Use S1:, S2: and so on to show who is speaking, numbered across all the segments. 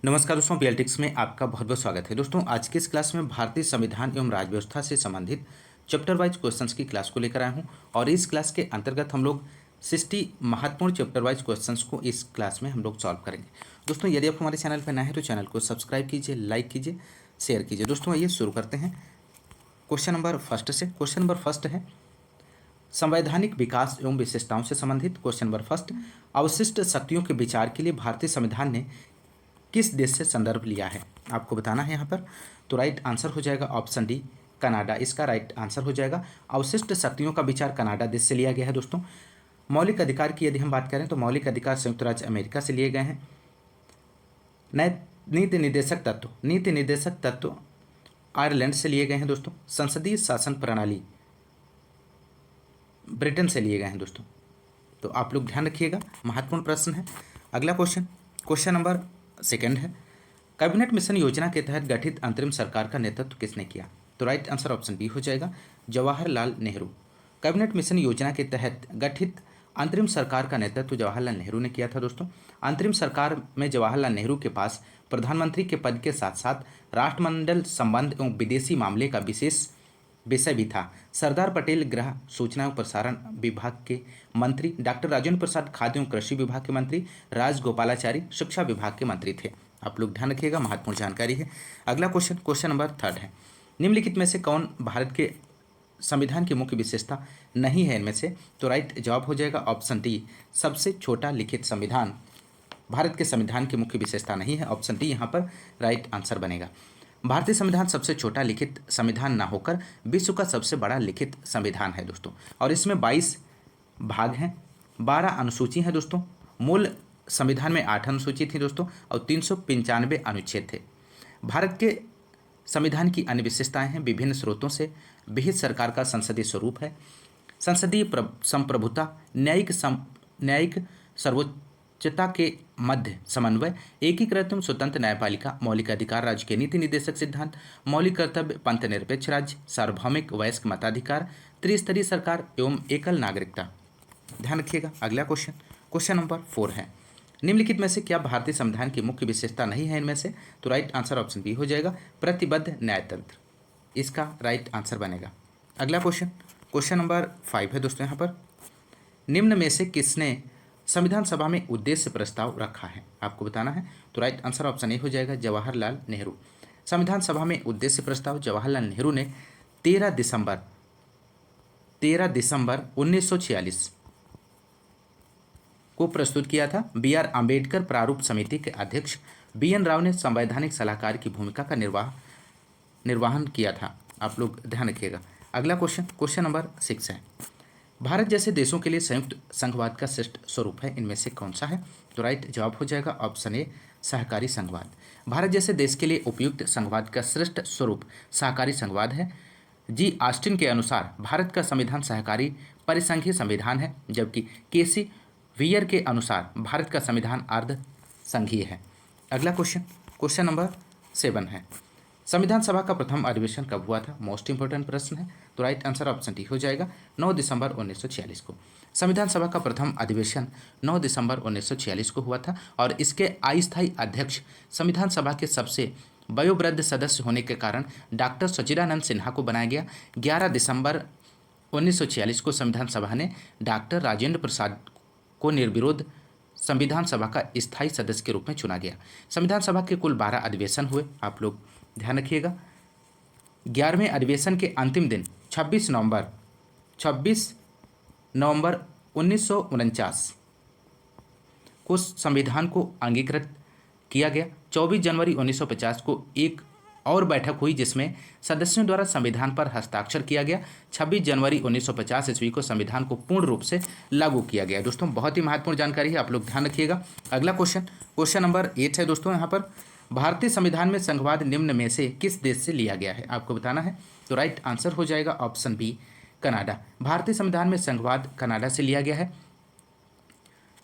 S1: नमस्कार दोस्तों, पीएलटिक्स में आपका बहुत बहुत स्वागत है। दोस्तों, आज की इस क्लास में भारतीय संविधान एवं राज्य व्यवस्था से संबंधित चैप्टर वाइज क्वेश्चंस की क्लास को लेकर आया हूं और इस क्लास के अंतर्गत हम लोग 60 महत्वपूर्ण चैप्टर वाइज क्वेश्चंस को इस क्लास में हम लोग सॉल्व करेंगे। दोस्तों, यदि आप हमारे चैनल पर नए हैं तो चैनल को सब्सक्राइब कीजिए, लाइक कीजिए, शेयर कीजिए। दोस्तों, आइए शुरू करते हैं क्वेश्चन नंबर फर्स्ट से। क्वेश्चन नंबर फर्स्ट है संवैधानिक विकास एवं विशेषताओं से संबंधित। क्वेश्चन नंबर फर्स्ट, अवशिष्ट शक्तियों के विचार के लिए भारतीय संविधान ने किस देश से संदर्भ लिया है, आपको बताना है यहाँ पर। तो राइट आंसर हो जाएगा ऑप्शन डी, कनाडा। इसका राइट आंसर हो जाएगा। अवशिष्ट शक्तियों का विचार कनाडा देश से लिया गया है। दोस्तों, मौलिक अधिकार की यदि हम बात करें तो मौलिक अधिकार संयुक्त राज्य अमेरिका से लिए गए हैं। नए नीति निर्देशक तत्व आयरलैंड से लिए गए हैं। दोस्तों, संसदीय शासन प्रणाली ब्रिटेन से लिए गए हैं। दोस्तों, तो आप लोग ध्यान रखिएगा, महत्वपूर्ण प्रश्न है। अगला क्वेश्चन नंबर सेकंड है, कैबिनेट मिशन योजना के तहत गठित अंतरिम सरकार का नेतृत्व किसने किया? तो राइट आंसर ऑप्शन बी हो जाएगा, जवाहरलाल नेहरू। कैबिनेट मिशन योजना के तहत गठित अंतरिम सरकार का नेतृत्व जवाहरलाल नेहरू ने किया था। दोस्तों, अंतरिम सरकार में जवाहरलाल नेहरू के पास प्रधानमंत्री के पद के साथ साथ राष्ट्रमंडल संबंध एवं विदेशी मामले का विशेष विषय भी था। सरदार पटेल गृह सूचना एवं प्रसारण विभाग के मंत्री, डॉक्टर राजेंद्र प्रसाद खाद्य एवं कृषि विभाग के मंत्री, राजगोपालाचारी शिक्षा विभाग के मंत्री थे। आप लोग ध्यान रखिएगा, महत्वपूर्ण जानकारी है। अगला क्वेश्चन नंबर थर्ड है, निम्नलिखित में से कौन भारत के संविधान की मुख्य विशेषता नहीं है इनमें से? तो राइट जवाब हो जाएगा ऑप्शन डी, सबसे छोटा लिखित संविधान भारत के संविधान की मुख्य विशेषता नहीं है। ऑप्शन डी यहाँ पर राइट आंसर बनेगा। भारतीय संविधान सबसे छोटा लिखित संविधान ना होकर विश्व का सबसे बड़ा लिखित संविधान है। दोस्तों, और इसमें 22 भाग हैं, 12 अनुसूची हैं। दोस्तों, मूल संविधान में 8 अनुसूची थी दोस्तों, और 395 अनुच्छेद थे। भारत के संविधान की अन्य विशेषताएं हैं, विभिन्न स्रोतों से विहित सरकार का संसदीय स्वरूप है, संसदीय संप्रभुता, न्यायिक सर्वोच्चता के मध्य समन्वय, एकीकृत एवं स्वतंत्र न्यायपालिका, मौलिक अधिकार राज्य के नीति निर्देशक सिद्धांत, मौलिक कर्तव्य, पंथ निरपेक्ष राज्य, सार्वभौमिक वयस्क मताधिकार, त्रिस्तरीय सरकार एवं एकल नागरिकता। ध्यान रखिएगा। अगला क्वेश्चन नंबर 4 है, निम्नलिखित में से क्या भारतीय संविधान की मुख्य विशेषता नहीं है इनमें से? तो राइट आंसर ऑप्शन बी हो जाएगा, प्रतिबद्ध न्यायतंत्र। इसका राइट आंसर बनेगा। अगला क्वेश्चन नंबर 5 है दोस्तों। यहाँ पर निम्न में से किसने संविधान सभा में उद्देश्य प्रस्ताव रखा है, आपको बताना है। तो राइट आंसर ऑप्शन ए हो जाएगा, जवाहरलाल नेहरू। संविधान सभा में उद्देश्य प्रस्ताव जवाहरलाल नेहरू ने 13 दिसंबर 1946 को प्रस्तुत किया था। बी.आर. आम्बेडकर प्रारूप समिति के अध्यक्ष बी.एन. राव ने संवैधानिक सलाहकार की भूमिका का निर्वहन किया था। आप लोग ध्यान रखिएगा। अगला क्वेश्चन नंबर 6 है, भारत जैसे देशों के लिए संयुक्त संघवाद का श्रेष्ठ स्वरूप है, इनमें से कौन सा है? तो राइट जवाब हो जाएगा ऑप्शन ए, सहकारी संघवाद। भारत जैसे देश के लिए उपयुक्त संघवाद का श्रेष्ठ स्वरूप सहकारी संघवाद है। जी ऑस्टिन के अनुसार भारत का संविधान सहकारी परिसंघीय संविधान है, जबकि केसी वियर के अनुसार भारत का संविधान अर्ध संघीय है। अगला क्वेश्चन नंबर 7 है, संविधान सभा का प्रथम अधिवेशन कब हुआ था? मोस्ट इंपोर्टेंट प्रश्न है। तो राइट आंसर ऑप्शन डी हो जाएगा, 9 दिसंबर 1946 को। संविधान सभा का प्रथम अधिवेशन 9 दिसंबर 1946 को हुआ था और इसके अस्थायी अध्यक्ष संविधान सभा के सबसे वयोवृद्ध सदस्य होने के कारण डॉक्टर सचिदानंद सिन्हा को बनाया गया। 11 दिसंबर 1946 को संविधान सभा ने डॉक्टर राजेंद्र प्रसाद को निर्विरोध संविधान सभा का स्थायी सदस्य के रूप में चुना गया। संविधान सभा के कुल 12 अधिवेशन हुए, आप लोग ध्यान रखिएगा। 11वें अधिवेशन के अंतिम दिन 26 नवंबर 1949 को संविधान को अंगीकृत किया गया। 24 जनवरी 1950 को एक और बैठक हुई जिसमें सदस्यों द्वारा संविधान पर हस्ताक्षर किया गया। 26 जनवरी 1950 ईस्वी को संविधान को पूर्ण रूप से लागू किया गया। दोस्तों, बहुत ही महत्वपूर्ण जानकारी है, आप लोग ध्यान रखिएगा। अगला क्वेश्चन नंबर 8 है दोस्तों। यहाँ पर भारतीय संविधान में संघवाद निम्न में से किस देश से लिया गया है, आपको बताना है। तो राइट आंसर हो जाएगा ऑप्शन बी, कनाडा। भारतीय संविधान में संघवाद कनाडा से लिया गया है।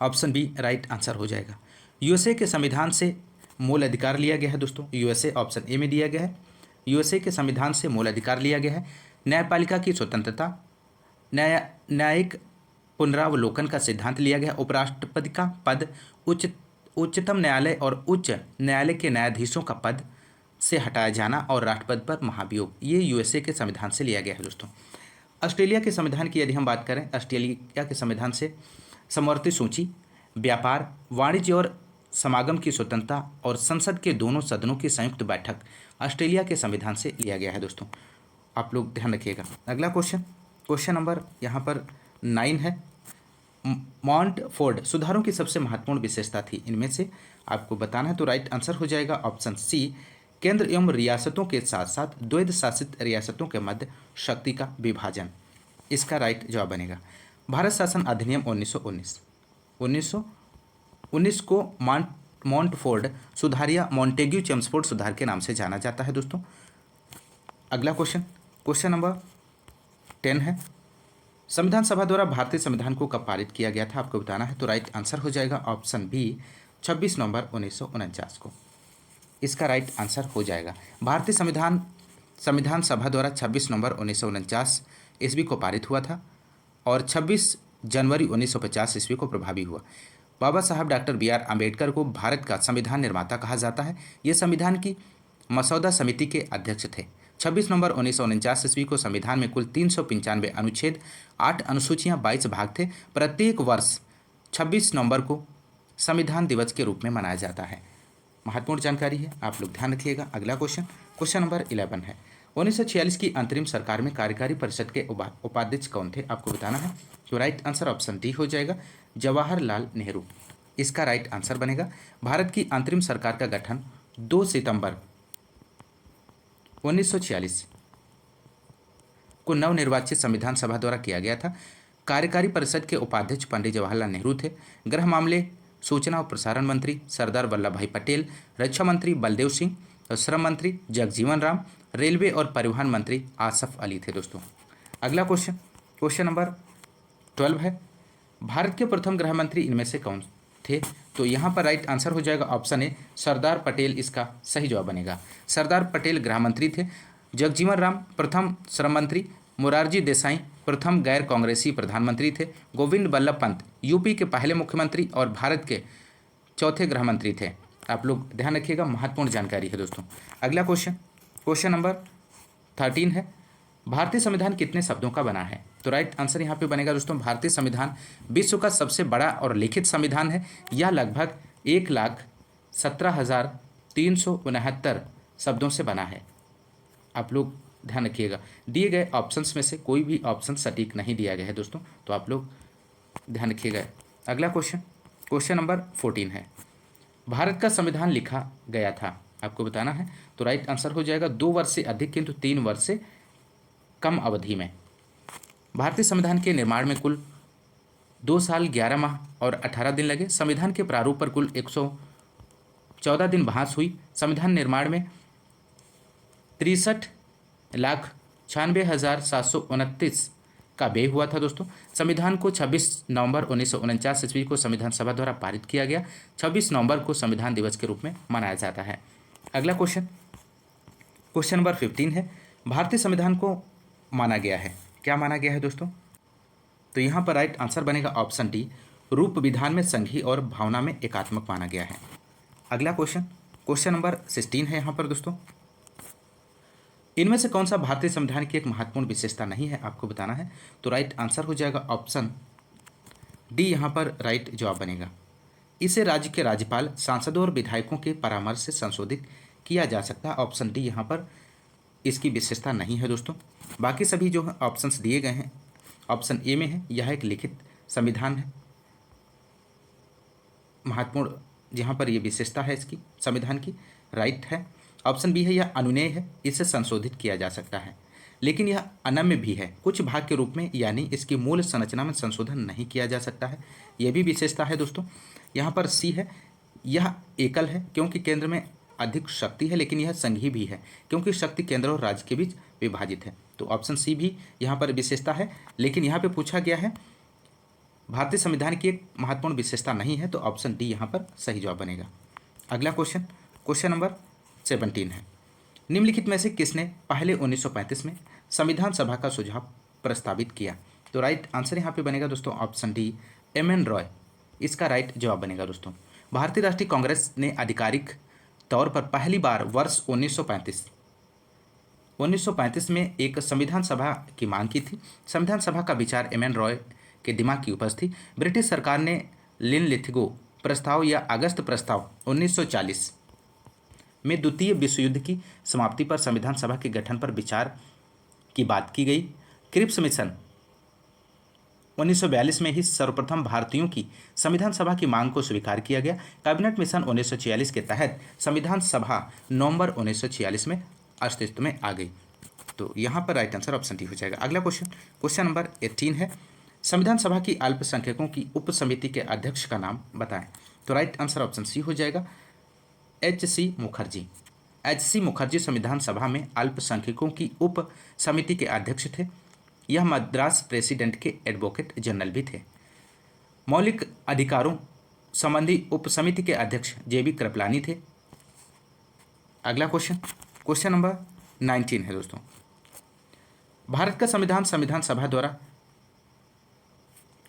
S1: ऑप्शन बी राइट आंसर हो जाएगा। यूएसए के संविधान से मूल अधिकार लिया गया है दोस्तों, यूएसए ऑप्शन ए में दिया गया है। यूएसए के संविधान से मूल अधिकार लिया गया है। न्यायपालिका की स्वतंत्रता, न्यायिक पुनरावलोकन का सिद्धांत लिया गया। उपराष्ट्रपति का पद उच्चतम न्यायालय और उच्च न्यायालय के न्यायाधीशों का पद से हटाया जाना और राष्ट्रपति पर महाभियोग, ये यूएसए के संविधान से लिया गया है दोस्तों। ऑस्ट्रेलिया के संविधान की यदि हम बात करें, ऑस्ट्रेलिया के संविधान से समवर्ती सूची, व्यापार, वाणिज्य और समागम की स्वतंत्रता और संसद के दोनों सदनों की संयुक्त बैठक ऑस्ट्रेलिया के संविधान से लिया गया है दोस्तों। आप लोग ध्यान रखिएगा। अगला क्वेश्चन नंबर यहाँ पर 9 है। मॉन्टफोर्ड सुधारों की सबसे महत्वपूर्ण विशेषता थी, इनमें से आपको बताना है। तो राइट आंसर हो जाएगा ऑप्शन सी, केंद्र एवं रियासतों के साथ साथ द्वैध शासित रियासतों के मध्य शक्ति का विभाजन, इसका राइट जवाब बनेगा। भारत शासन अधिनियम 1919 को मॉन्टफोर्ड सुधार या मॉन्टेग्यू चेम्सफोर्ड सुधार के नाम से जाना जाता है दोस्तों। अगला क्वेश्चन नंबर 10 है। संविधान सभा द्वारा भारतीय संविधान को कब पारित किया गया था, आपको बताना है। तो राइट आंसर हो जाएगा ऑप्शन बी, 26 नवंबर 1949 को, इसका राइट आंसर हो जाएगा। भारतीय संविधान सभा द्वारा 26 नवंबर 1949 ईस्वी को पारित हुआ था और 26 जनवरी 1950 ईस्वी को प्रभावी हुआ। बाबा साहब डॉक्टर बी आर अम्बेडकर को भारत का संविधान निर्माता कहा जाता है। ये संविधान की मसौदा समिति के अध्यक्ष थे। 26 नवंबर 1949 ईस्वी को संविधान में कुल 395 अनुच्छेद, 8 अनुसूचियां, 22 भाग थे। प्रत्येक वर्ष 26 नवंबर को संविधान दिवस के रूप में मनाया जाता है। महत्वपूर्ण जानकारी है, आप लोग ध्यान रखिएगा। अगला क्वेश्चन नंबर 11 है। 1946 की अंतरिम सरकार में कार्यकारी परिषद के उपाध्यक्ष कौन थे, आपको बताना है। तो राइट आंसर ऑप्शन डी हो जाएगा, जवाहरलाल नेहरू, इसका राइट आंसर बनेगा। भारत की अंतरिम सरकार का गठन 2 सितंबर 1946 को नवनिर्वाचित संविधान सभा द्वारा किया गया था। कार्यकारी परिषद के उपाध्यक्ष पंडित जवाहरलाल नेहरू थे। गृह मामले, सूचना और प्रसारण मंत्री सरदार वल्लभ भाई पटेल, रक्षा मंत्री बलदेव सिंह, श्रम मंत्री जगजीवन राम, रेलवे और परिवहन मंत्री आसफ अली थे दोस्तों। अगला क्वेश्चन नंबर 12 है। भारत के प्रथम गृह मंत्री इनमें से कौन थे, तो यहाँ पर राइट आंसर हो जाएगा ऑप्शन ए, सरदार पटेल, इसका सही जवाब बनेगा। सरदार पटेल गृह मंत्री थे। जगजीवन राम प्रथम श्रम मंत्री, मोरारजी देसाई प्रथम गैर कांग्रेसी प्रधानमंत्री थे, गोविंद बल्लभ पंत यूपी के पहले मुख्यमंत्री और भारत के चौथे गृह मंत्री थे। आप लोग ध्यान रखिएगा, महत्वपूर्ण जानकारी है दोस्तों। अगला क्वेश्चन नंबर 13 है। भारतीय संविधान कितने शब्दों का बना है, तो राइट आंसर यहाँ पे बनेगा दोस्तों, भारतीय संविधान विश्व का सबसे बड़ा और लिखित संविधान है। यह लगभग 1,17,369 शब्दों से बना है। आप लोग ध्यान रखिएगा, दिए गए ऑप्शंस में से कोई भी ऑप्शन सटीक नहीं दिया गया है दोस्तों, तो आप लोग ध्यान रखिएगा। अगला क्वेश्चन नंबर 14 है। भारत का संविधान लिखा गया था, आपको बताना है। तो राइट आंसर हो जाएगा 2 वर्ष से अधिक किंतु 3 वर्ष से कम अवधि में। भारतीय संविधान के निर्माण में कुल 2 साल 11 माह और 18 दिन लगे। संविधान के प्रारूप पर कुल 114 दिन बहस हुई। संविधान निर्माण में 63,96,729 का व्यय हुआ था दोस्तों। संविधान को 26 नवंबर 1949 ईस्वी को संविधान सभा द्वारा पारित किया गया। 26 नवंबर को संविधान दिवस के रूप में मनाया जाता है। अगला क्वेश्चन नंबर 15 है। भारतीय संविधान को माना गया है, क्या माना गया है दोस्तों, तो यहाँ पर राइट आंसर बनेगा ऑप्शन डी, रूप विधान में संघीय और भावना में एकात्मक माना गया है। अगला क्वेश्चन नंबर 16 है यहाँ पर दोस्तों। इनमें से कौन सा भारतीय संविधान की एक महत्वपूर्ण विशेषता नहीं है, आपको बताना है। तो राइट आंसर हो जाएगा ऑप्शन डी, यहाँ पर राइट जवाब बनेगा। इसे राज्य के राज्यपाल, सांसदों और विधायकों के परामर्श से संशोधित किया जा सकता है। ऑप्शन डी यहाँ पर इसकी विशेषता नहीं है दोस्तों। बाकी सभी जो ऑप्शंस दिए गए हैं, ऑप्शन ए में है, यह एक लिखित संविधान है। महत्वपूर्ण जहाँ पर ये विशेषता है इसकी संविधान की, राइट है। ऑप्शन बी है, यह अनुमेय है, इसे संशोधित किया जा सकता है, लेकिन यह अनम्य भी है, कुछ भाग के रूप में, यानी इसकी मूल संरचना में संशोधन नहीं किया जा सकता है। यह भी विशेषता है दोस्तों। यहाँ पर सी है, यह एकल है क्योंकि केंद्र में अधिक शक्ति है, लेकिन यह संघीय भी है क्योंकि शक्ति केंद्र और राज्य के बीच विभाजित है। तो ऑप्शन सी भी यहाँ पर विशेषता है, लेकिन यहाँ पे पूछा गया है भारतीय संविधान की एक महत्वपूर्ण विशेषता नहीं है, तो ऑप्शन डी यहाँ पर सही जवाब बनेगा। अगला क्वेश्चन नंबर 17 है। निम्नलिखित में से किसने पहले 1935 में संविधान सभा का सुझाव प्रस्तावित किया, तो राइट आंसर यहाँ पे बनेगा दोस्तों option D, M N Roy, इसका राइट जवाब बनेगा दोस्तों। भारतीय राष्ट्रीय कांग्रेस ने आधिकारिक तौर पर पहली बार वर्ष 1935 में एक संविधान सभा की मांग की थी। संविधान सभा का विचार एम.एन. रॉय के दिमाग की उपज थी। ब्रिटिश सरकार ने लिनलिथगो प्रस्ताव या अगस्त प्रस्ताव 1940 में द्वितीय विश्व युद्ध की समाप्ति पर संविधान सभा के गठन पर विचार की बात की गई। क्रिप्स मिशन 1942 में ही सर्वप्रथम भारतीयों की संविधान सभा की मांग को स्वीकार किया गया। कैबिनेट मिशन 1946 के तहत संविधान सभा नवंबर 1946 में अस्तित्व में आ गई। तो यहाँ पर राइट आंसर ऑप्शन डी हो जाएगा। अगला क्वेश्चन नंबर 18 है, संविधान सभा की अल्पसंख्यकों की उप समिति के अध्यक्ष का नाम बताएं। तो राइट आंसर ऑप्शन सी हो जाएगा, H.C. मुखर्जी। H.C. मुखर्जी संविधान सभा में अल्पसंख्यकों की उप समिति के अध्यक्ष थे। यह मद्रास प्रेसिडेंट के एडवोकेट जनरल भी थे। मौलिक अधिकारों संबंधी उप समिति के अध्यक्ष J.B. कृपलानी थे। अगला क्वेश्चन नंबर 19 है दोस्तों, भारत का संविधान सभा द्वारा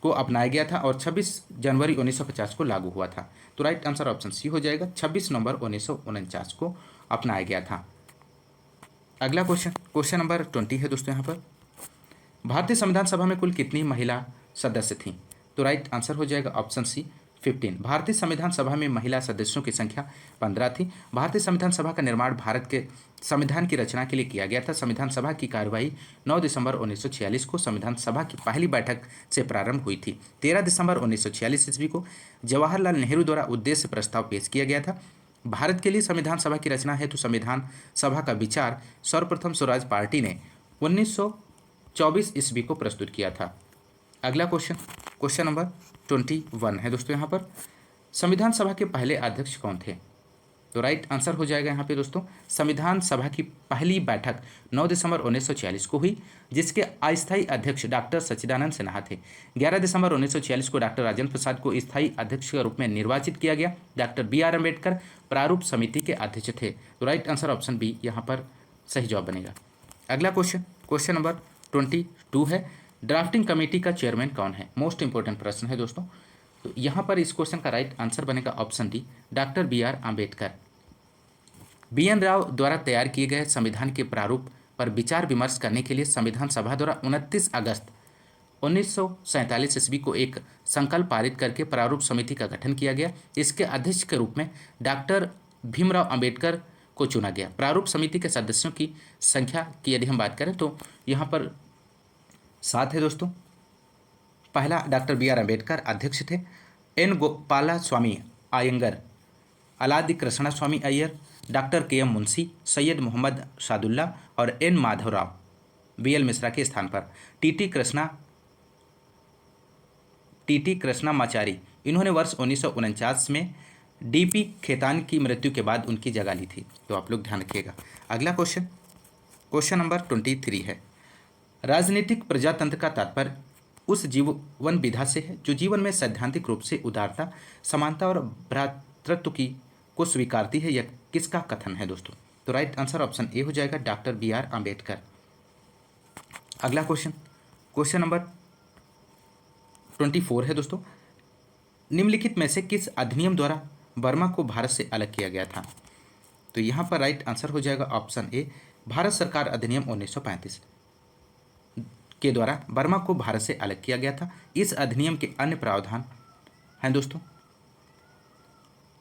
S1: को अपनाया गया था और 26 जनवरी 1950 को लागू हुआ था। तो राइट आंसर ऑप्शन सी हो जाएगा, 26 नवंबर 1949 को अपनाया गया था। अगला क्वेश्चन नंबर 20 है दोस्तों, यहाँ पर भारतीय संविधान सभा में कुल कितनी महिला सदस्य थीं। तो राइट आंसर हो जाएगा ऑप्शन सी 15। भारतीय संविधान सभा में महिला सदस्यों की संख्या 15 थी। भारतीय संविधान सभा का निर्माण भारत के संविधान की रचना के लिए किया गया था। संविधान सभा की कार्यवाही 9 दिसंबर 1946 को संविधान सभा की पहली बैठक से प्रारंभ हुई थी। 13 दिसंबर 1946 ईस्वी को जवाहरलाल नेहरू द्वारा उद्देश्य प्रस्ताव पेश किया गया था। भारत के लिए संविधान सभा की रचना हेतु संविधान सभा का विचार सर्वप्रथम स्वराज पार्टी ने 1924 ईस्वी को प्रस्तुत किया था। अगला क्वेश्चन नंबर 21 है दोस्तों, यहाँ पर संविधान सभा के पहले अध्यक्ष कौन थे। तो राइट आंसर हो जाएगा यहाँ पे दोस्तों, संविधान सभा की पहली बैठक 9 दिसंबर 1946 को हुई, जिसके अस्थायी अध्यक्ष डॉक्टर सच्चिदानंद सिन्हा थे। 11 दिसंबर 1946 को डॉक्टर राजेंद्र प्रसाद को स्थायी अध्यक्ष के रूप में निर्वाचित किया गया। Doctor B.R. अम्बेडकर प्रारूप समिति के अध्यक्ष थे। तो राइट आंसर ऑप्शन बी यहाँ पर सही जवाब बनेगा। अगला क्वेश्चन नंबर 22 है, ड्राफ्टिंग कमेटी का चेयरमैन कौन है। मोस्ट इंपॉर्टेंट प्रश्न है दोस्तों। तो यहाँ पर इस क्वेश्चन का राइट आंसर बनेगा option D, doctor B.R. Ambedkar. B.N. Rao द्वारा तैयार किए गए संविधान के प्रारूप पर विचार विमर्श करने के लिए संविधान सभा द्वारा 29 अगस्त 1947 ईस्वी को एक संकल्प पारित करके प्रारूप समिति का गठन किया गया। इसके अध्यक्ष के रूप में डॉक्टर भीमराव अम्बेडकर को चुना गया। प्रारूप समिति के सदस्यों की संख्या की यदि हम बात करें तो यहाँ पर 7 है दोस्तों। पहला डॉक्टर B.R. अम्बेडकर अध्यक्ष थे। N. गोपाला स्वामी अयंगर, अलादि कृष्णा स्वामी अय्यर, डॉक्टर K.M. मुंशी, सैयद मोहम्मद सादुल्ला और N. माधवराव B.L. मिश्रा के स्थान पर टी कृष्णामाचारी, इन्होंने वर्ष 1949 में D.P. खेतान की मृत्यु के बाद उनकी जगह ली थी। तो आप लोग ध्यान रखिएगा। अगला क्वेश्चन नंबर 23 है, राजनीतिक प्रजातंत्र का तात्पर्य उस जीवन विधा से है जो जीवन में सैद्धांतिक रूप से उदारता, समानता और भ्रातृत्व को स्वीकारती है। यह किसका कथन है दोस्तों। तो राइट आंसर ऑप्शन ए हो जाएगा, डॉक्टर B.R. अम्बेडकर। अगला क्वेश्चन नंबर 24 है दोस्तों, निम्नलिखित में से किस अधिनियम द्वारा बर्मा को भारत से अलग किया गया था। तो यहाँ पर राइट आंसर हो जाएगा ऑप्शन ए, भारत सरकार अधिनियम 1935 के द्वारा बर्मा को भारत से अलग किया गया था। इस अधिनियम के अन्य प्रावधान हैं दोस्तों,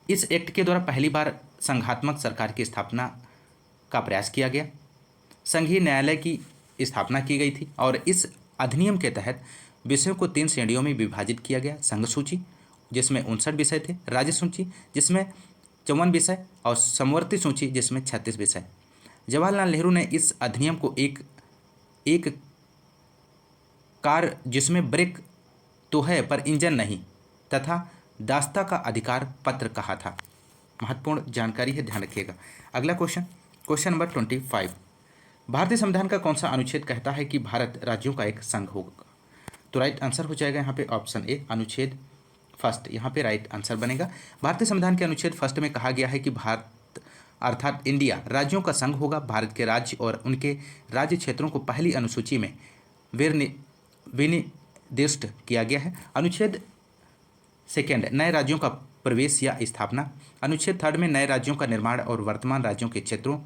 S1: इस एक्ट के द्वारा पहली बार संघात्मक सरकार की स्थापना का प्रयास किया गया, संघीय न्यायालय की स्थापना की गई थी और इस अधिनियम के तहत विषयों को 3 श्रेणियों में विभाजित किया गया, संघ सूची जिसमें 59 विषय थे, राज्य सूची जिसमें 54 विषय और समवर्ती सूची जिसमें 36 विषय। जवाहरलाल नेहरू ने इस अधिनियम को एक कार जिसमें ब्रेक तो है पर इंजन नहीं तथा दास्ता का अधिकार पत्र कहा था। महत्वपूर्ण जानकारी है, ध्यान रखिएगा। अगला क्वेश्चन नंबर 25, भारतीय संविधान का कौन सा अनुच्छेद कहता है कि भारत राज्यों का एक संघ होगा। तो राइट आंसर हो जाएगा यहाँ पे ऑप्शन ए, अनुच्छेद 1 यहाँ पे राइट आंसर बनेगा। भारतीय संविधान के अनुच्छेद 1 में कहा गया है कि भारत अर्थात इंडिया राज्यों का संघ होगा। भारत के राज्य और उनके राज्य क्षेत्रों को पहली अनुसूची में विनिर्दिष्ट किया गया है। अनुच्छेद 2 नए राज्यों का प्रवेश या स्थापना। अनुच्छेद 3 में नए राज्यों का निर्माण और वर्तमान राज्यों के क्षेत्रों,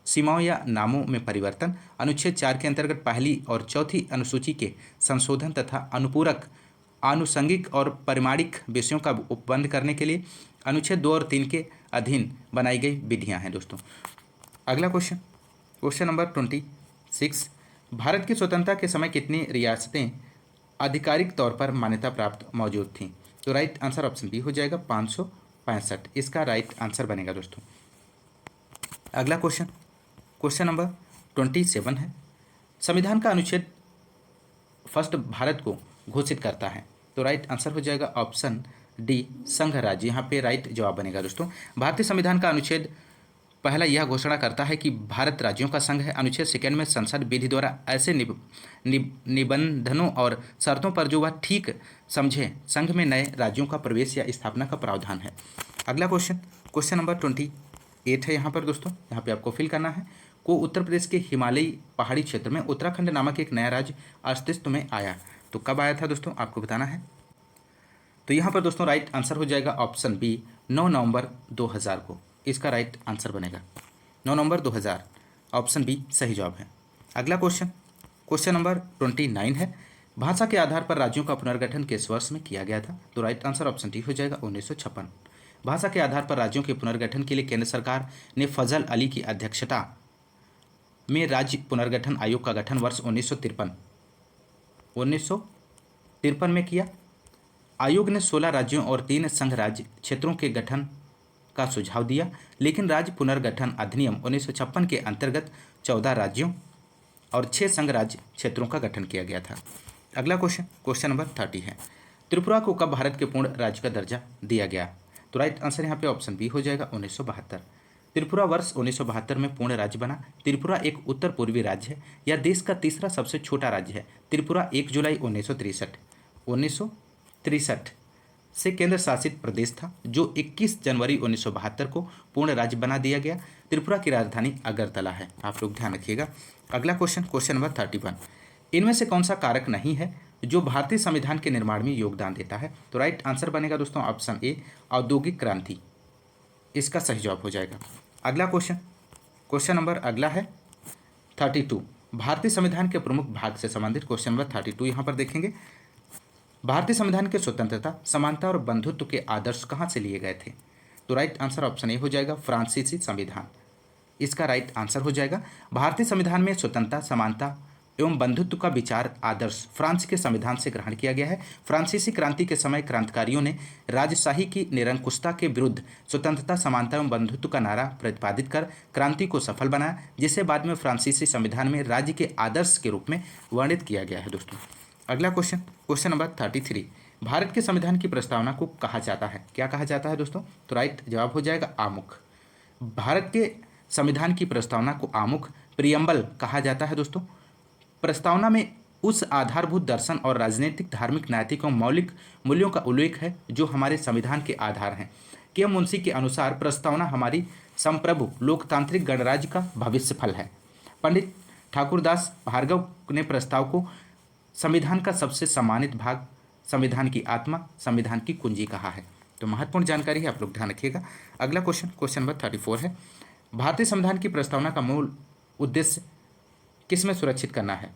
S1: सीमाओं या नामों में परिवर्तन। अनुच्छेद 4 के अंतर्गत पहली और चौथी अनुसूची के संशोधन तथा अनुपूरक, आनुषंगिक और परिमाणिक विषयों का उपबंध करने के लिए अनुच्छेद 2 और 3 के अधीन बनाई गई विधियां हैं दोस्तों। अगला क्वेश्चन, क्वेश्चन नंबर 26, भारत की स्वतंत्रता के समय कितनी रियासतें आधिकारिक तौर पर मान्यता प्राप्त मौजूद थीं? तो राइट आंसर ऑप्शन बी हो जाएगा 565, इसका राइट आंसर बनेगा दोस्तों। अगला क्वेश्चन, क्वेश्चन नंबर 27 है, संविधान का अनुच्छेद फर्स्ट भारत को घोषित करता है? तो राइट आंसर हो जाएगा ऑप्शन डी, संघ राज्य। यहाँ पे राइट जवाब बनेगा दोस्तों। भारतीय संविधान का अनुच्छेद पहला यह घोषणा करता है कि भारत राज्यों का संघ है। अनुच्छेद सेकेंड में संसद विधि द्वारा ऐसे निबंधनों और शर्तों पर जो वह ठीक समझे संघ में नए राज्यों का प्रवेश या स्थापना का प्रावधान है। अगला क्वेश्चन, क्वेश्चन नंबर 28 है यहाँ पर दोस्तों। यहाँ पे आपको फिल करना है, को उत्तर प्रदेश के हिमालयी पहाड़ी क्षेत्र में उत्तराखंड नामक एक नया राज्य अस्तित्व में आया? तो कब आया था दोस्तों, आपको बताना है। तो यहाँ पर दोस्तों राइट आंसर हो जाएगा ऑप्शन बी, 9 नवंबर 2000 को, इसका राइट आंसर बनेगा 9 नवंबर 2000, ऑप्शन बी सही जवाब है। अगला क्वेश्चन, क्वेश्चन नंबर 29 है, भाषा के आधार पर राज्यों का पुनर्गठन किस वर्ष में किया गया था? तो राइट आंसर ऑप्शन डी हो जाएगा 1956। भाषा के आधार पर राज्यों के पुनर्गठन के लिए केंद्र सरकार ने फजल अली की अध्यक्षता में राज्य पुनर्गठन आयोग का गठन वर्ष 1953 में किया। आयोग ने 16 राज्यों और 3 संघ राज्य क्षेत्रों के गठन का सुझाव दिया, लेकिन राज्य पुनर्गठन अधिनियम 1956 के अंतर्गत 14 राज्यों और 6 संघ राज्य क्षेत्रों का गठन किया गया था। अगला क्वेश्चन, क्वेश्चन नंबर 30 है, त्रिपुरा को कब भारत के पूर्ण राज्य का दर्जा दिया गया? तो राइट आंसर यहाँ पे ऑप्शन बी हो जाएगा 1972। त्रिपुरा वर्ष 1972 में पूर्ण राज्य बना। त्रिपुरा एक उत्तर पूर्वी राज्य है। यह देश का तीसरा सबसे छोटा राज्य है। त्रिपुरा 1 जुलाई 1963 से केंद्र शासित प्रदेश था, जो 21 जनवरी 1972 को पूर्ण राज्य बना दिया गया। त्रिपुरा की राजधानी अगरतला है, आप लोग ध्यान रखिएगा। अगला क्वेश्चन, क्वेश्चन नंबर 31, इनमें से कौन सा कारक नहीं है जो भारतीय संविधान के निर्माण में योगदान देता है? तो राइट आंसर बनेगा दोस्तों ऑप्शन ए, औद्योगिक क्रांति, इसका सही जवाब हो जाएगा। अगला क्वेश्चन, क्वेश्चन नंबर अगला है 32, भारतीय संविधान के प्रमुख भाग से संबंधित क्वेश्चन नंबर 32 यहाँ पर देखेंगे। भारतीय संविधान के स्वतंत्रता, समानता और बंधुत्व के आदर्श कहाँ से लिए गए थे? तो राइट आंसर ऑप्शन ए हो जाएगा फ्रांसीसी संविधान, इसका राइट आंसर हो जाएगा। भारतीय संविधान में स्वतंत्रता, समानता एवं बंधुत्व का विचार आदर्श फ्रांस के संविधान से ग्रहण किया गया है। फ्रांसीसी क्रांति के समय क्रांतिकारियों ने राजशाही की निरंकुशता के विरुद्ध स्वतंत्रता, समानता एवं बंधुत्व का नारा प्रतिपादित कर क्रांति को सफल बनाया, जिसे बाद में फ्रांसीसी संविधान में राज्य के आदर्श के रूप में वर्णित किया गया है दोस्तों। अगला क्वेश्चन, क्वेश्चन नंबर 33, भारत के संविधान की प्रस्तावना को कहा जाता है? क्या कहा जाता है दोस्तों? तो राइट जवाब हो जाएगा आमुख। भारत के संविधान की प्रस्तावना को आमुख, प्रियम्बल कहा जाता है दोस्तों। प्रस्तावना में उस आधारभूत दर्शन और राजनीतिक, धार्मिक, नैतिक और मौलिक मूल्यों का उल्लेख है जो हमारे संविधान के आधार हैं। के मुंशी के अनुसार प्रस्तावना हमारी संप्रभु लोकतांत्रिक गणराज्य का भविष्य फल है। पंडित ठाकुरदास भार्गव ने प्रस्ताव को संविधान का सबसे सम्मानित भाग, संविधान की आत्मा, संविधान की कुंजी कहा है। तो महत्वपूर्ण जानकारी है, आप लोग ध्यान रखिएगा। अगला क्वेश्चन, क्वेश्चन नंबर 34 है, भारतीय संविधान की प्रस्तावना का मूल उद्देश्य किसमें सुरक्षित करना है?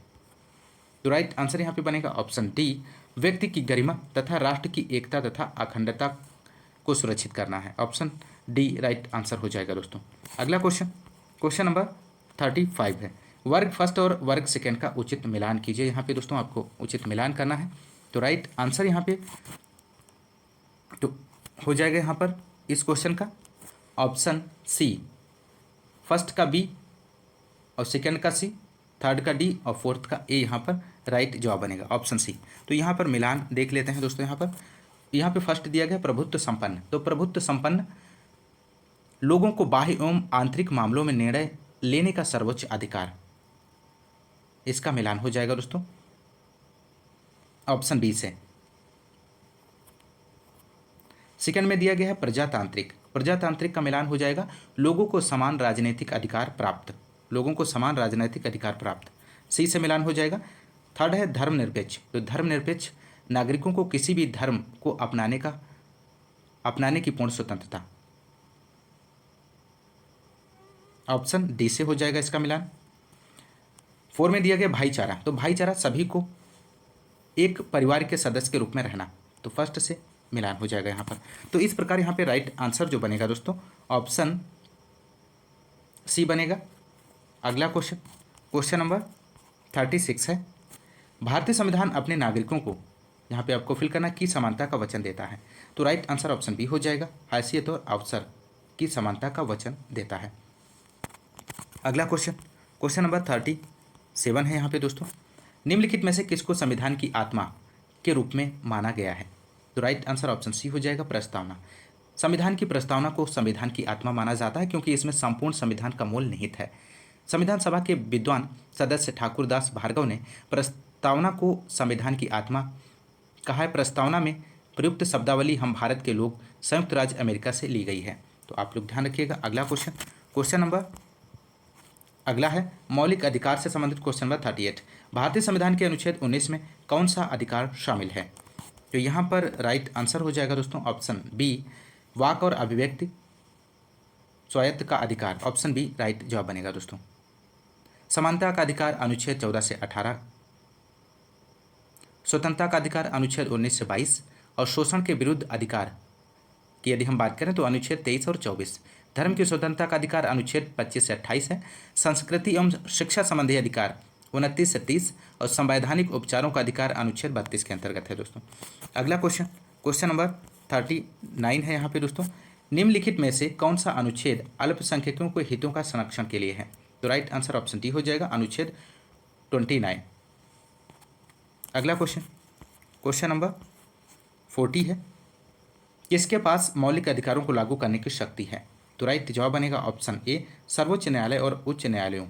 S1: तो राइट आंसर यहाँ पे बनेगा ऑप्शन डी, व्यक्ति की गरिमा तथा राष्ट्र की एकता तथा अखंडता को सुरक्षित करना है। ऑप्शन डी राइट आंसर हो जाएगा दोस्तों। अगला क्वेश्चन, क्वेश्चन नंबर 35 है, वर्ग फर्स्ट और वर्ग सेकेंड का उचित मिलान कीजिए। यहाँ पे दोस्तों आपको उचित मिलान करना है। तो राइट आंसर यहाँ पे तो हो जाएगा यहाँ पर इस क्वेश्चन का ऑप्शन सी, फर्स्ट का बी और सेकेंड का सी, थर्ड का डी और फोर्थ का ए, यहाँ पर राइट जवाब बनेगा ऑप्शन सी। तो यहाँ पर मिलान देख लेते हैं दोस्तों। यहाँ पे फर्स्ट दिया गया प्रभुत्व संपन्न, तो प्रभुत्व संपन्न लोगों को बाह्य एवं आंतरिक मामलों में निर्णय लेने का सर्वोच्च अधिकार, इसका मिलान हो जाएगा दोस्तों ऑप्शन बी से। सेकंड में दिया गया है प्रजातांत्रिक, प्रजातांत्रिक का मिलान हो जाएगा लोगों को समान राजनीतिक अधिकार प्राप्त, लोगों को समान राजनीतिक अधिकार प्राप्त, सी से मिलान हो जाएगा। थर्ड है धर्मनिरपेक्ष, तो धर्मनिरपेक्ष नागरिकों को किसी भी धर्म को अपनाने की पूर्ण स्वतंत्रता। ऑप्शन डी से हो जाएगा इसका मिलान। 4 में दिया गया भाईचारा, तो भाईचारा सभी को एक परिवार के सदस्य के रूप में रहना, तो फर्स्ट से मिलान हो जाएगा यहाँ पर। तो इस प्रकार यहाँ पे राइट आंसर जो बनेगा दोस्तों ऑप्शन सी बनेगा। अगला क्वेश्चन, क्वेश्चन नंबर 36 है। भारतीय संविधान अपने नागरिकों को, यहाँ पे आपको फिल करना, की समानता का वचन देता है, तो राइट आंसर ऑप्शन बी हो जाएगा। हैसियत और अवसर की समानता का वचन देता है। अगला क्वेश्चन, क्वेश्चन नंबर 37 है यहाँ पे दोस्तों। निम्नलिखित में से किसको संविधान की आत्मा के रूप में माना गया है, तो राइट आंसर ऑप्शन सी हो जाएगा, प्रस्तावना। संविधान की प्रस्तावना को संविधान की आत्मा माना जाता है क्योंकि इसमें संपूर्ण संविधान का मूल निहित है। संविधान सभा के विद्वान सदस्य ठाकुरदास भार्गव ने प्रस्तावना को संविधान की आत्मा कहा है। प्रस्तावना में प्रयुक्त शब्दावली हम भारत के लोग संयुक्त राज्य अमेरिका से ली गई है, तो आप लोग ध्यान रखिएगा। अगला क्वेश्चन, क्वेश्चन नंबर अगला है मौलिक अधिकार से संबंधित क्वेश्चन नंबर 38। भारतीय संविधान के अनुच्छेद 19 में कौन सा अधिकार शामिल है, तो यहाँ पर राइट आंसर हो जाएगा दोस्तों ऑप्शन बी, वाक और अभिव्यक्ति स्वायत्त का अधिकार, ऑप्शन बी राइट जवाब बनेगा दोस्तों। समानता का अधिकार अनुच्छेद 14 से 18, स्वतंत्रता का अधिकार अनुच्छेद 19 से 22, और शोषण के विरुद्ध अधिकार की यदि हम बात करें तो अनुच्छेद 23 और 24। धर्म की स्वतंत्रता का अधिकार अनुच्छेद 25 से 28 है। संस्कृति एवं शिक्षा संबंधी अधिकार 29 से 30, और संवैधानिक उपचारों का अधिकार अनुच्छेद 32 के अंतर्गत है दोस्तों। अगला क्वेश्चन, क्वेश्चन नंबर 39 है यहाँ पे दोस्तों। निम्नलिखित में से कौन सा अनुच्छेद अल्पसंख्यकों के हितों का संरक्षण के लिए है, तो राइट आंसर ऑप्शन डी हो जाएगा, अनुच्छेद 29। अगला क्वेश्चन, क्वेश्चन नंबर 40 है। किसके पास मौलिक अधिकारों को लागू करने की शक्ति है, तो राइट जवाब बनेगा ऑप्शन ए, सर्वोच्च न्यायालय और उच्च न्यायालयों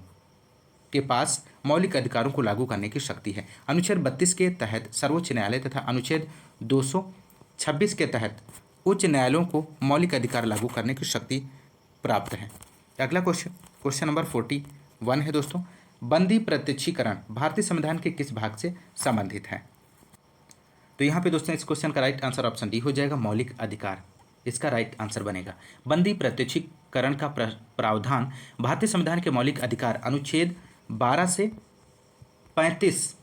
S1: के पास मौलिक अधिकारों को लागू करने की शक्ति है। अनुच्छेद 32 के तहत सर्वोच्च न्यायालय तथा अनुच्छेद 226 के तहत उच्च न्यायालयों को मौलिक अधिकार लागू करने की शक्ति प्राप्त है। अगला क्वेश्चन, क्वेश्चन नंबर 41 है दोस्तों। बंदी प्रत्यक्षीकरण भारतीय संविधान के किस भाग से संबंधित है, तो यहाँ पे दोस्तों इस क्वेश्चन का राइट आंसर ऑप्शन डी हो जाएगा, मौलिक अधिकार, इसका राइट आंसर बनेगा। बंदी प्रत्यक्षीकरण का प्रावधान भारतीय संविधान के मौलिक अधिकार अनुच्छेद 12 से 35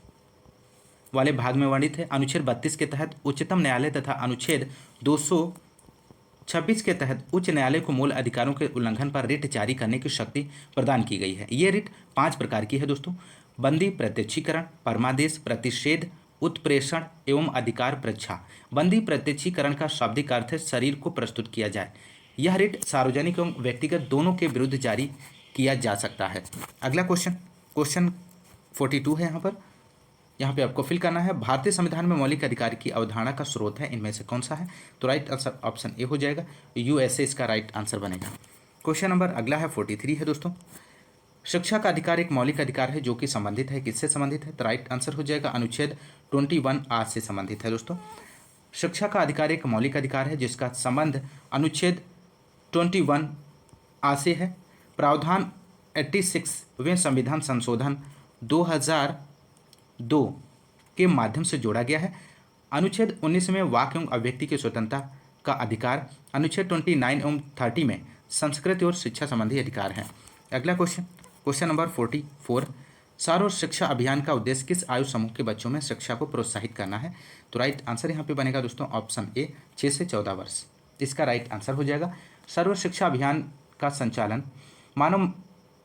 S1: वाले भाग में वर्णित है। अनुच्छेद 32 के तहत उच्चतम न्यायालय तथा अनुच्छेद 226 के तहत उच्च न्यायालय को मूल अधिकारों के उल्लंघन पर रिट जारी करने की शक्ति प्रदान की गई है। ये रिट 5 प्रकार की है दोस्तों, बंदी प्रत्यक्षीकरण, परमादेश, प्रतिषेध, उत्प्रेषण एवं अधिकार परीक्षा। बंदी प्रत्यक्षीकरण का शाब्दिक अर्थ है शरीर को प्रस्तुत किया जाए। यह रिट सार्वजनिक एवं व्यक्तिगत दोनों के विरुद्ध जारी किया जा सकता है। अगला क्वेश्चन, क्वेश्चन 42 है यहाँ पे आपको फिल करना है। भारतीय संविधान में मौलिक अधिकार की अवधारणा का स्रोत है इनमें से कौन सा है, तो राइट आंसर ऑप्शन ए हो जाएगा, यूएसए इसका राइट आंसर बनेगा। क्वेश्चन नंबर अगला है 43 है दोस्तों। शिक्षा का अधिकार एक मौलिक अधिकार है जो कि संबंधित है, किससे संबंधित है, तो राइट आंसर हो जाएगा अनुच्छेद 21A से संबंधित है दोस्तों। शिक्षा का अधिकार एक मौलिक अधिकार है जिसका संबंध अनुच्छेद 21A से है। प्रावधान 86वें संविधान संशोधन 2002 के माध्यम से जोड़ा गया है। अनुच्छेद 19 में वाक एवं अभिव्यक्ति की स्वतंत्रता का अधिकार, अनुच्छेद 29 एवं 30 में संस्कृति और शिक्षा संबंधी अधिकार है। अगला क्वेश्चन, क्वेश्चन नंबर 44। सर्व शिक्षा अभियान का उद्देश्य किस आयु समूह के बच्चों में शिक्षा को प्रोत्साहित करना है, तो राइट आंसर यहाँ पे बनेगा दोस्तों ऑप्शन ए, 6 से 14 वर्ष, इसका राइट आंसर हो जाएगा। सर्व शिक्षा अभियान का संचालन मानव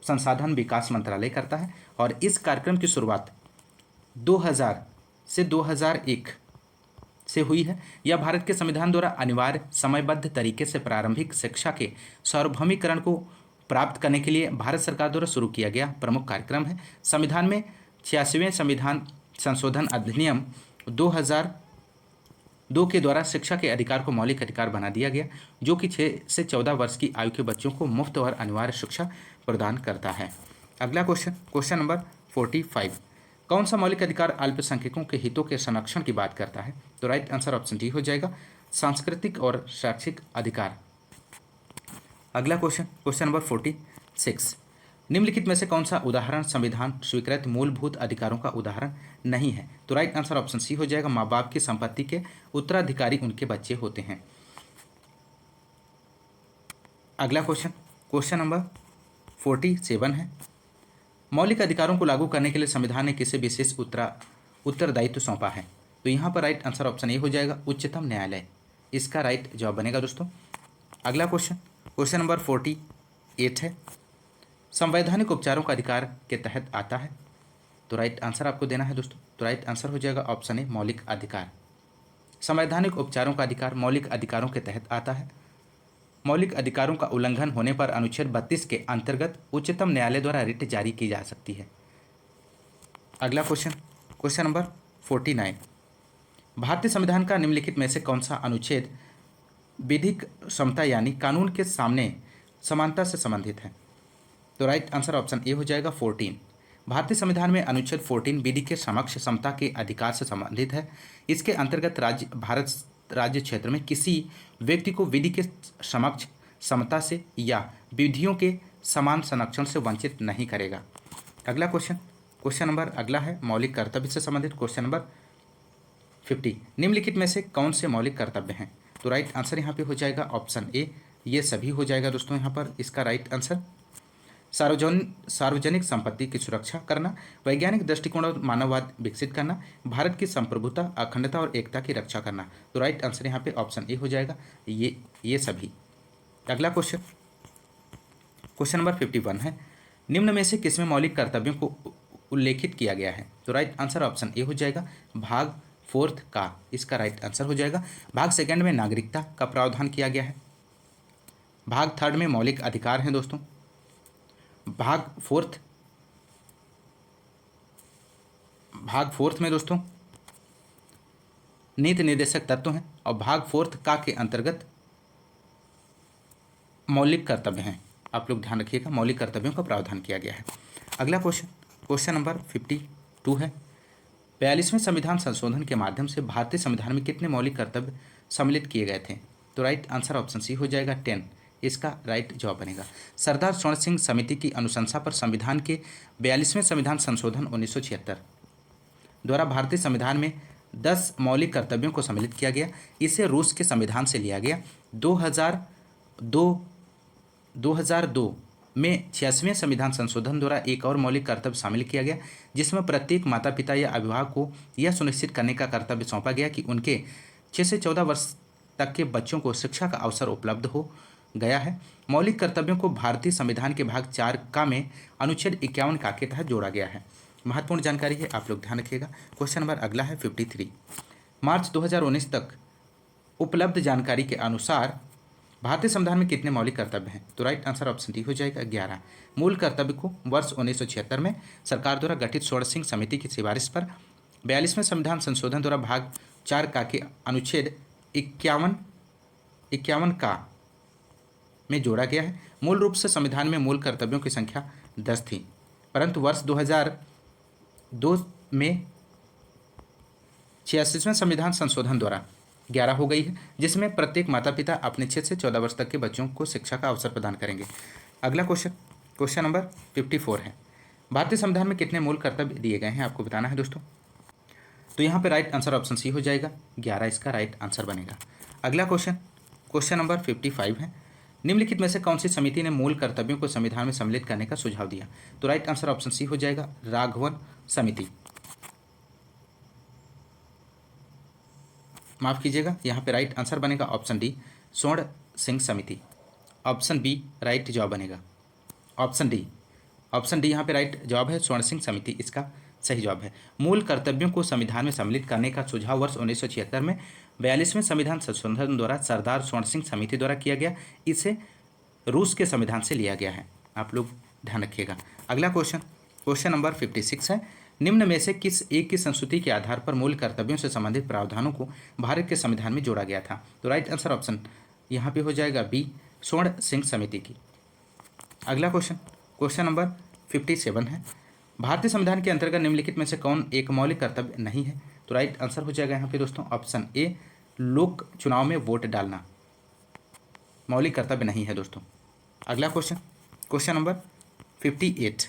S1: संसाधन विकास मंत्रालय करता है और इस कार्यक्रम की शुरुआत 2000 से 2001 से हुई है। यह भारत के संविधान द्वारा अनिवार्य समयबद्ध तरीके से प्रारंभिक शिक्षा के सार्वभौमिकरण को प्राप्त करने के लिए भारत सरकार द्वारा शुरू किया गया प्रमुख कार्यक्रम है। संविधान में 86वें संविधान संशोधन अधिनियम 2002 के द्वारा शिक्षा के अधिकार को मौलिक अधिकार बना दिया गया, जो कि 6 से 14 वर्ष की आयु के बच्चों को मुफ्त और अनिवार्य शिक्षा प्रदान करता है। अगला क्वेश्चन, क्वेश्चन नंबर 45। कौन सा मौलिक अधिकार अल्पसंख्यकों के हितों के संरक्षण की बात करता है, तो राइट आंसर ऑप्शन डी हो जाएगा, सांस्कृतिक और शैक्षिक अधिकार। अगला क्वेश्चन, क्वेश्चन नंबर 46। निम्नलिखित में से कौन सा उदाहरण संविधान स्वीकृत मूलभूत अधिकारों का उदाहरण नहीं है, तो राइट आंसर ऑप्शन सी हो जाएगा, माँ बाप की संपत्ति के उत्तराधिकारी उनके बच्चे होते हैं। अगला क्वेश्चन, क्वेश्चन नंबर 47 है, मौलिक अधिकारों को लागू करने के लिए संविधान ने किसे विशेष उत्तरदायित्व सौंपा है? तो यहाँ पर राइट आंसर ऑप्शन ए हो जाएगा, उच्चतम न्यायालय। इसका राइट जवाब बनेगा दोस्तों। अगला क्वेश्चन, क्वेश्चन नंबर 48 है, संवैधानिक उपचारों का अधिकार के तहत आता है? तो राइट आंसर आपको देना है दोस्तों। तो राइट आंसर हो जाएगा ऑप्शन ए, मौलिक अधिकार। संवैधानिक उपचारों का अधिकार मौलिक अधिकारों के तहत आता है। मौलिक अधिकारों का उल्लंघन होने पर अनुच्छेद 32 के अंतर्गत उच्चतम न्यायालय द्वारा रिट जारी की जा सकती है। अगला क्वेश्चन, क्वेश्चन नंबर 49, भारतीय संविधान का निम्नलिखित में से कौन सा अनुच्छेद विधिक समता यानी कानून के सामने समानता से संबंधित है? तो राइट आंसर ऑप्शन ए हो जाएगा 14। भारतीय संविधान में अनुच्छेद 14 विधि के समक्ष समता के अधिकार से संबंधित है। इसके अंतर्गत भारत राज्य क्षेत्र में किसी व्यक्ति को विधि के समक्ष समता से या विधियों के समान संरक्षण से वंचित नहीं करेगा। अगला क्वेश्चन, क्वेश्चन नंबर अगला है मौलिक कर्तव्य से संबंधित, क्वेश्चन नंबर 50, निम्नलिखित में से कौन से मौलिक कर्तव्य हैं? तो राइट आंसर यहाँ पे हो जाएगा ऑप्शन ए, ये सभी हो जाएगा दोस्तों। यहाँ पर इसका राइट आंसर सार्वजनिक संपत्ति की सुरक्षा करना, वैज्ञानिक दृष्टिकोण और मानववाद विकसित करना, भारत की संप्रभुता, अखंडता और एकता की रक्षा करना। तो राइट आंसर यहाँ पे ऑप्शन ए हो जाएगा, ये सभी। अगला क्वेश्चन, क्वेश्चन नंबर 51 है, निम्न में से किसमें मौलिक कर्तव्यों को उल्लेखित किया गया है? तो राइट आंसर ऑप्शन ए हो जाएगा, भाग 4 का इसका राइट आंसर हो जाएगा। भाग 2 में नागरिकता का प्रावधान किया गया है। भाग 3 में मौलिक अधिकार हैं दोस्तों। भाग 4 में दोस्तों नीति निर्देशक तत्व हैं और भाग 4 का के अंतर्गत मौलिक कर्तव्य हैं। आप लोग ध्यान रखिएगा, मौलिक कर्तव्यों का प्रावधान किया गया है। अगला क्वेश्चन, क्वेश्चन नंबर 52 है, 42वें संविधान संशोधन के माध्यम से भारतीय संविधान में कितने मौलिक कर्तव्य सम्मिलित किए गए थे? तो राइट आंसर ऑप्शन सी हो जाएगा 10, इसका राइट जवाब बनेगा। सरदार स्वर्ण सिंह समिति की अनुशंसा पर संविधान के 42वें संविधान संशोधन 1976 द्वारा भारतीय संविधान में 10 मौलिक कर्तव्यों को सम्मिलित किया गया। इसे रूस के संविधान से लिया गया। 2002 में 86वें संविधान संशोधन द्वारा एक और मौलिक कर्तव्य शामिल किया गया, जिसमें प्रत्येक माता पिता या अभिभावक को यह सुनिश्चित करने का कर्तव्य सौंपा गया कि उनके 6 से 14 वर्ष तक के बच्चों को शिक्षा का अवसर उपलब्ध हो गया है। मौलिक कर्तव्यों को भारतीय संविधान के भाग 4 का में अनुच्छेद 51 का के तहत जोड़ा गया है। महत्वपूर्ण जानकारी है, आप लोग ध्यान रखिएगा। क्वेश्चन नंबर अगला है 53, मार्च 2019 तक उपलब्ध जानकारी के अनुसार भारतीय संविधान में कितने मौलिक कर्तव्य हैं? तो राइट आंसर ऑप्शन डी हो जाएगा 11। मूल कर्तव्य को वर्ष 1976 में सरकार द्वारा गठित स्वर्ण सिंह समिति की सिफारिश पर 42वें संविधान संशोधन द्वारा भाग 4 का के अनुच्छेद 51 का में जोड़ा गया है। मूल रूप से संविधान में मूल कर्तव्यों की संख्या 10 थी, परंतु वर्ष 2002 में 86वें संविधान संशोधन द्वारा 11 हो गई है, जिसमें प्रत्येक माता पिता अपने 6 से 14 वर्ष तक के बच्चों को शिक्षा का अवसर प्रदान करेंगे। अगला क्वेश्चन, क्वेश्चन नंबर 54 है, भारतीय संविधान में कितने मूल कर्तव्य दिए गए हैं? आपको बताना है दोस्तों। तो यहाँ पे राइट आंसर ऑप्शन सी हो जाएगा, 11 इसका राइट आंसर बनेगा। अगला क्वेश्चन, क्वेश्चन नंबर 55 है, निम्नलिखित में से कौन सी समिति ने मूल कर्तव्यों को संविधान में सम्मिलित करने का सुझाव दिया? तो राइट आंसर ऑप्शन सी हो जाएगा, राघवन समिति। माफ कीजिएगा, यहाँ पे राइट आंसर बनेगा ऑप्शन डी, स्वर्ण सिंह समिति। ऑप्शन बी राइट जवाब बनेगा, ऑप्शन डी यहाँ पे राइट जवाब है, स्वर्ण सिंह समिति इसका सही जवाब है। मूल कर्तव्यों को संविधान में सम्मिलित करने का सुझाव वर्ष 1976 में 42वें संविधान संशोधन द्वारा सरदार स्वर्ण सिंह समिति द्वारा किया गया। इसे रूस के संविधान से लिया गया है, आप लोग ध्यान रखिएगा। अगला क्वेश्चन, क्वेश्चन नंबर 56 है, निम्न में से किस एक की संस्कृति के आधार पर मूल कर्तव्यों से संबंधित प्रावधानों को भारत के संविधान में जोड़ा गया था? तो राइट आंसर ऑप्शन यहाँ पे हो जाएगा बी, स्वर्ण सिंह समिति की। अगला क्वेश्चन, क्वेश्चन नंबर 57 है, भारतीय संविधान के अंतर्गत निम्नलिखित में से कौन एक मौलिक कर्तव्य नहीं है? तो राइट आंसर हो जाएगा यहाँ पे दोस्तों ऑप्शन ए, लोक चुनाव में वोट डालना मौलिक कर्तव्य नहीं है दोस्तों। अगला क्वेश्चन, क्वेश्चन नंबर 58,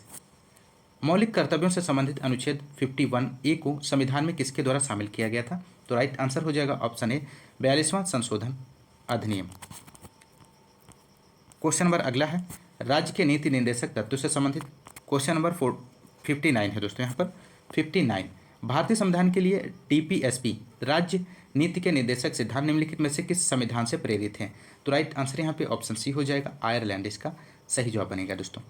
S1: मौलिक कर्तव्यों से संबंधित अनुच्छेद 51A को संविधान में किसके द्वारा शामिल किया गया था? तो राइट आंसर हो जाएगा ऑप्शन ए, 42वां संशोधन अधिनियम। क्वेश्चन नंबर अगला है, राज्य के नीति निर्देशक तत्व से संबंधित। क्वेश्चन नंबर 59 है दोस्तों, यहाँ पर 59, भारतीय संविधान के लिए टीपीएसपी राज्य नीति के निर्देशक सिद्धांत निम्नलिखित में से किस संविधान से प्रेरित हैं? तो राइट आंसर यहाँ पे ऑप्शन सी हो जाएगा, आयरलैंड इसका सही जवाब बनेगा दोस्तों।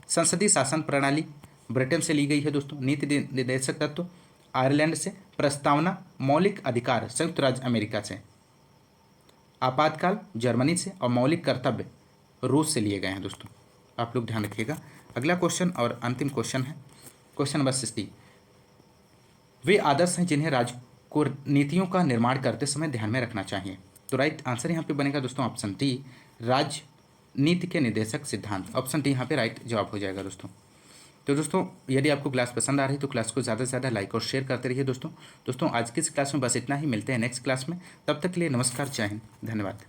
S1: संसदीय शासन प्रणाली ब्रिटेन से ली गई है दोस्तों। नीति निर्देशक तत्व आयरलैंड से। प्रस्तावना मौलिक अधिकार संयुक्त राज्य अमेरिका से। आपातकाल जर्मनी से। और मौलिक कर्तव्य रूस से लिए गए हैं दोस्तों, आप लोग ध्यान रखिएगा। अगला क्वेश्चन और अंतिम क्वेश्चन है क्वेश्चन नंबर 60, वे आदर्श हैं जिन्हें राज्य को नीतियों का निर्माण करते समय ध्यान में रखना चाहिए। तो राइट आंसर यहाँ पे बनेगा दोस्तों ऑप्शन डी, राज्य नीति के निर्देशक सिद्धांत। ऑप्शन डी यहाँ पे राइट जवाब हो जाएगा दोस्तों। तो दोस्तों यदि आपको क्लास पसंद आ रही है तो क्लास को ज़्यादा से ज़्यादा लाइक और शेयर करते रहिए दोस्तों। आज की इस क्लास में बस इतना ही, मिलते हैं नेक्स्ट क्लास में। तब तक के लिए नमस्कार, जय हिंद, धन्यवाद।